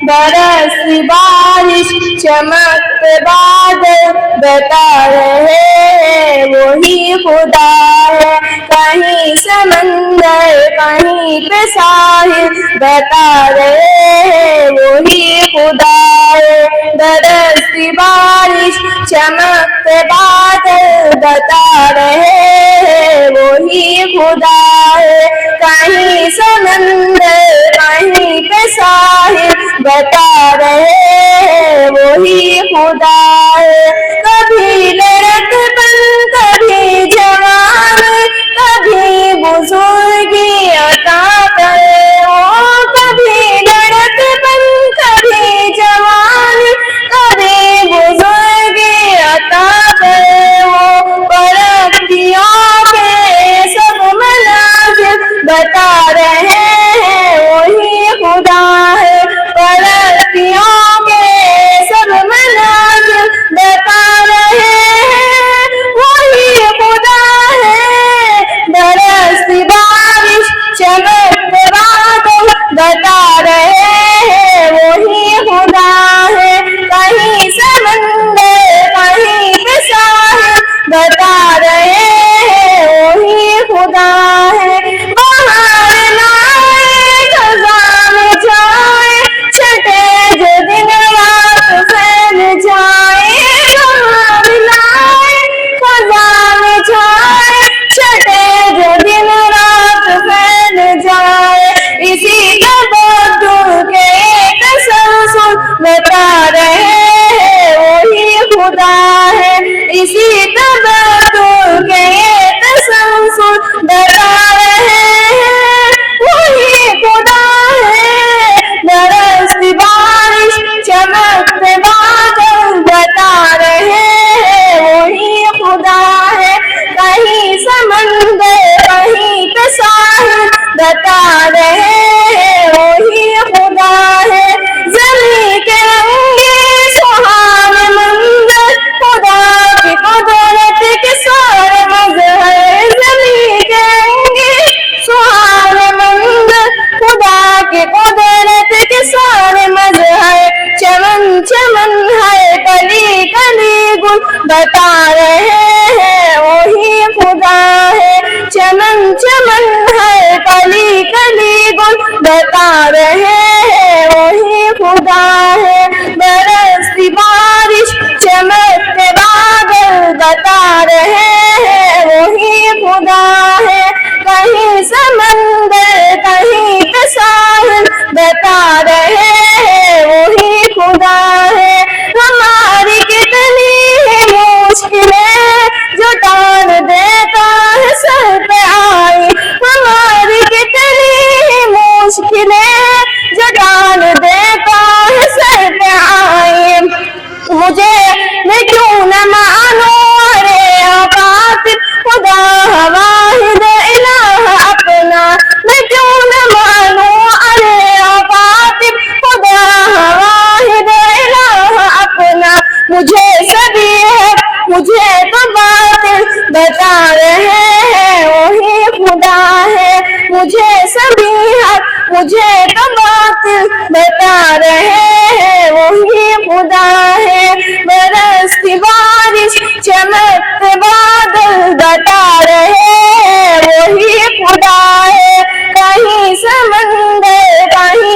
برستی بارش چمکتے بادل بتا رہے ہیں وہی خدا ہے. کہیں سمندر کہیں پہ ساحل بتا رہے ہیں وہی خدا ہے. برستی بارش چمکتے بادل بتا رہے ہیں وہی خدا ہے. کہیں سمندر کہیں پہ ساحل بتا رہے ہیں وہی خدا ہے. کبھی لڑکپن کبھی جوان کبھی بزرگی عطا کرے وہ. کبھی لڑکپن کبھی جوان کبھی بزرگی عطا کرے وہ. پرندیوں کے سب منازل بتا رہے ہیں وہی خدا ہے. پرندیوں کے سب منازل بتا رہے ہیں وہی خدا ہے. برستی بارش چمکتے بادل بتا رہے ہیں وہی خدا ہے. کہیں سمندر کہیں پہ ساحل بتا رہے ہیں وہی خدا ہے. بہار لائے خزاں میں جائے چھٹے جو دن رات پھیل جائے. بہار لائے خزاں میں جائے چھٹے جو دن رات پھیل جائے. اسی تبدل کے تسلسل بتا رہے ہیں وہی خدا ہے. اسی تبدل کے تسلسل بتا رہے ہیں وہی خدا ہے. برستی بارش چمکتے بادل بتا رہے ہیں وہی خدا ہے. کہیں سمندر کہیں پہ ساحل بتا رہے ہیں وہی خدا ہے. زمین کے رنگے سہانے منظر خدا کی قدرت کے سارے مظہر. زمین کے رنگے سہانے منظر خدا کی قدرت کے سارے مظہر. چمن چمن ہے کلی کلی گل بتا رہے ہیں وہی خدا ہے. چمن چمن ہے کلی کلی گل بتا رہے ہیں وہی خدا ہے. برستی بارش چمکتے بادل بتا رہے ہیں وہی خدا ہے. کہیں سمندر کہیں پہ ساحل بتا رہے ہیں وہی خدا ہے. ہماری کتنی مشکلیں جو ٹال دیتا ہے سر پہ آئی. ہماری کتنی مشکلیں جو ٹال دیتا ہے سر پہ آئی. مجھے میں کیوں نہ مانوں ارے آقات خدا واحد الہ اپنا. میں کیوں نہ مانوں ارے آقات خدا واحد الہ اپنا. مجھے سبھی ہے مجھے تو باطل بتا رہے ہیں وہی خدا ہے. مجھے سبھی ہے مجھے تو باطل بتا رہے ہیں وہی خدا ہے. برستی بارش چمکتے بادل بتا رہے ہیں وہی خدا ہے. کہیں سمندر کہیں